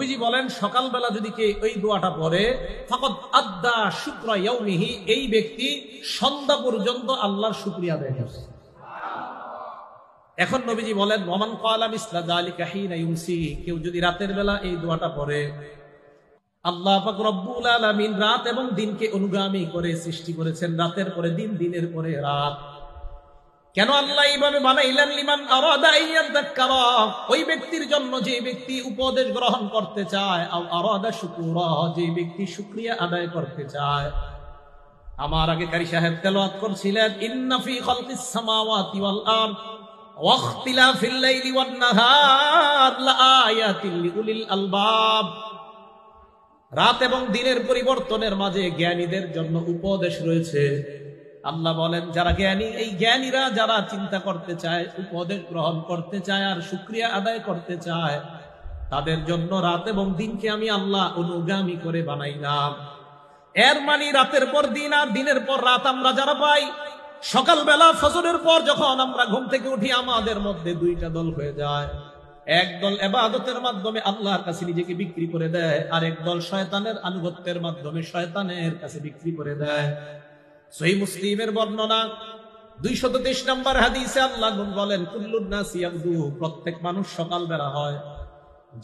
নবীজি বলেন সকালবেলা যদি কে ওই দোয়াটা পড়ে ফাকাদ আদ্দা শুকরা ইয়াউমিহি, এই ব্যক্তি সন্ধ্যা পর্যন্ত আল্লাহর শুকরিয়া আদায় করছে। এখন নবীজি বলেন ওয়ামান ক্বালা মিসলা যালিকা হিনা ইউমসি, কেউ যদি রাতের বেলা এই দোয়াটা পড়ে, আল্লাহ পাক রব্বুল আলামিন রাত এবং দিনকে অনুগামী করে সৃষ্টি করেছেন, রাতের পরে দিন, দিনের পরে রাত। কেন আল্লাহ এইভাবে বানাইলেন? লিমান আরাদা আইয়াযাক্কারা, ওই ব্যক্তির জন্য যে ব্যক্তি উপদেশ গ্রহণ করতে চায়, আও আরাদা শুকুরা, যে ব্যক্তি শুকরিয়া আদায় করতে চায়। আমার আগে কারি সাহেব তেলাওয়াত করছিলেন ইন্না ফি খালকিস সামাওয়াতি ওয়াল আরদ ওয়া ইখতিলাফিল লাইলি ওয়ান নাহার লাআয়াতিন লিউলিল আলবাব, রাত এবং দিনের পরিবর্তনের মাঝে জ্ঞানীদের জন্য উপদেশ রয়েছে। আল্লাহ বলেন যারা জ্ঞানী, এই জ্ঞানীরা যারা চিন্তা করতে চায়, উপদেশ গ্রহণ করতে চায় আর শুকরিয়া আদায় করতে চায়, তাদের জন্য রাত এবং দিনকে আমি আল্লাহ অনুগামী করে বানাইলাম। এর মানে রাতের পর দিন আর দিনের পর রাত আমরা যারা পাই, সকালবেলা ফজরের পর যখন আমরা ঘুম থেকে উঠি, আমাদের মধ্যে দুইটা দল হয়ে যায়। এক দল ইবাদতের মাধ্যমে আল্লাহর কাছে নিজেকে বিক্রি করে দেয়, আর এক দল শয়তানের আনুগত্যের মাধ্যমে শয়তানের কাছে বিক্রি করে দেয়। সহিহ মুসলিমের বর্ণনা 223 নম্বর হাদিসে আল্লাহ বলেন কুল্লুন নাস ইয়াগদু, প্রত্যেক মানুষ সকালবেলা হয়,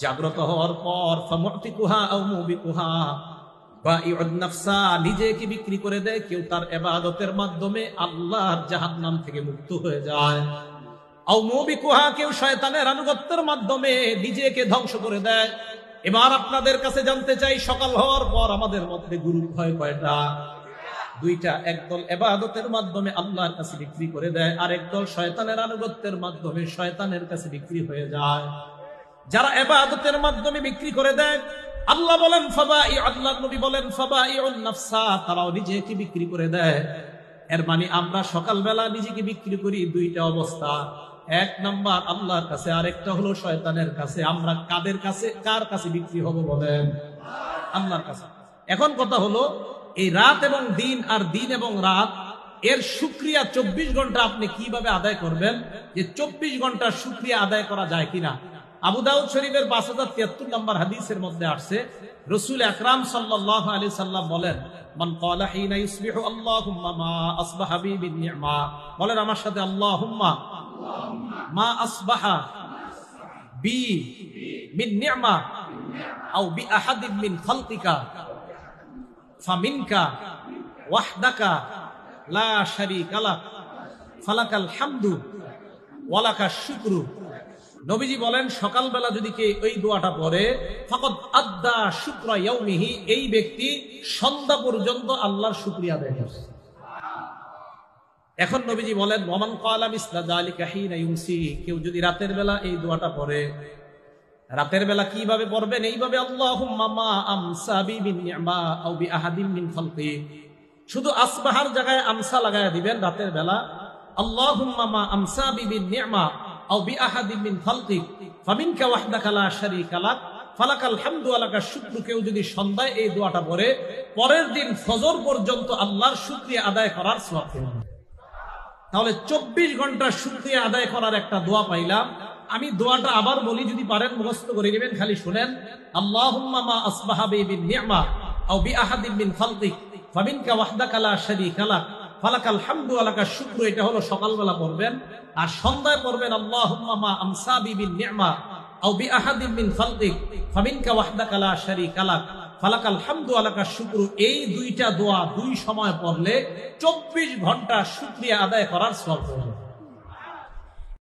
জাগ্রত হওয়ার পর ফামুতিকুহা আও মুবিকুহা, বাঈউন নাফসা, নিজেকে বিক্রি করে দেয়। কেউ তার ইবাদতের মাধ্যমে আল্লাহর জাহান্নাম থেকে মুক্ত হয়ে যায়। আও মুবিকুহা, কেউ শয়তানের আনুগত্যের মাধ্যমে নিজেকে ধ্বংস করে দেয়। এবার আপনাদের কাছে জানতে চাই, সকাল হওয়ার পর আমাদের মধ্যে গ্রুপ হয় কয়টা? দুইটা। একদল ইবাদতের মাধ্যমে আল্লাহর কাছে বিক্রি করে দেয়, আর একদল শয়তানের আনুগত্যের মাধ্যমে শয়তানের কাছে বিক্রি হয়ে যায়। যারা ইবাদতের মাধ্যমে বিক্রি করে দেয়, আল্লাহ বলেন আল্লাহ নবী বলেন ফাবাইউন নাফসা, তারাও নিজেকে বিক্রি করে দেয়। এর মানে আমরা সকালবেলা নিজেকে বিক্রি করি দুইটা অবস্থা, এক নাম্বার আল্লাহর কাছে, আরেকটা হলো শয়তানের কাছে। আমরা কাদের কাছে, কার কাছে বিক্রি হব বলেন? আল্লাহর কাছে। এখন কথা হলো এই রাত এবং দিন আর দিন এবং রাত এর শুকরিয়া 24 ঘন্টা আপনি কিভাবে আদায় করবেন, যে 24 ঘন্টা শুকরিয়া আদায় করা যায় কিনা। আবু দাউদ শরীফের 5073 নম্বর হাদিসের মধ্যে আসছে, রাসূল আকরাম সাল্লাল্লাহু আলাইহি সাল্লাম বলেন মান ক্বালা হিনা ইসবিহু আল্লাহুম্মা মা আসবাহা বি বিন নি'মা, বলেন আমার সাথে আল্লাহুম্মা মা আসবাহা বি মিন নি'মা আও বি আহাদিন মিন খালকিকা ফামিনকা ওয়াহদাকা লা শারীকা লাক ফালাকাল হামদু ওয়া লাকাশ শুকরু। নবীজি বলেন সকালবেলা যদি কে ওই দোয়াটা পড়ে ফাকাদ আদ্দা শুকরা ইয়াউমিহি, এই ব্যক্তি সন্ধ্যা পর্যন্ত আল্লাহর শুকরিয়া আদায় করছে। এখন নবীজি বলেন ওয়ামান ক্বালা মিসলা যালিকা হিনা ইউমসি, কেউ যদি রাতের বেলা এই দোয়াটা পড়ে, রাতের বেলা কিভাবে পড়বেন? এইভাবে আল্লাহুম্মা মা আমসা বি বিন নি'মা আও বি আহাদিন মিন খালকি, শুধু আসবাহার জায়গায় আমসা লাগায়া দিবেন রাতের বেলা। আল্লাহুম্মা মা আমসা বি বিন নি'মা আও বি আহাদিন মিন খালকি ফামিনকা ওয়াহদাকা লা শারীকা লাক ফালাকাল হামদু ওয়া লাকাশ শুকরু। কেউ যদি সন্ধ্যায় এই দোয়াটা পড়ে, পরের দিন ফজর পর্যন্ত আল্লাহর শুকরিয়া আদায় করার সওয়াব পাবেন। তাহলে 24 ঘন্টা শুকরিয়া আদায় করার একটা দোয়া পাইলাম। আমি দোয়াটা আবার বলি, যদি পারেন মুখস্থ করে নেবেন, খালি শুনেন। আল্লাহুম্মা মা আসবাহা বি বিন নি'মা আও বি আহাদিন মিন খালকিক ফামিনকা ওয়াহদাকা লা শারীকা লাক ফালাকাল হামদু ওয়া লাকাশ শুকরু। এটা হলো সকালবেলা পড়বেন। আর সন্ধ্যায় পড়বেন আল্লাহুম্মা মা আমসা বি বিন নি'মা আও বি আহাদিন মিন খালকিক ফামিনকা ওয়াহদাকা লা শারীকা লাক ফালাকাল হামদু ওয়া লাকাশ শুকরু। এই দুইটা দোয়া দুই সময় পড়লে 24 ঘন্টা শুকরিয়া আদায় করার সওয়াব পাবেন।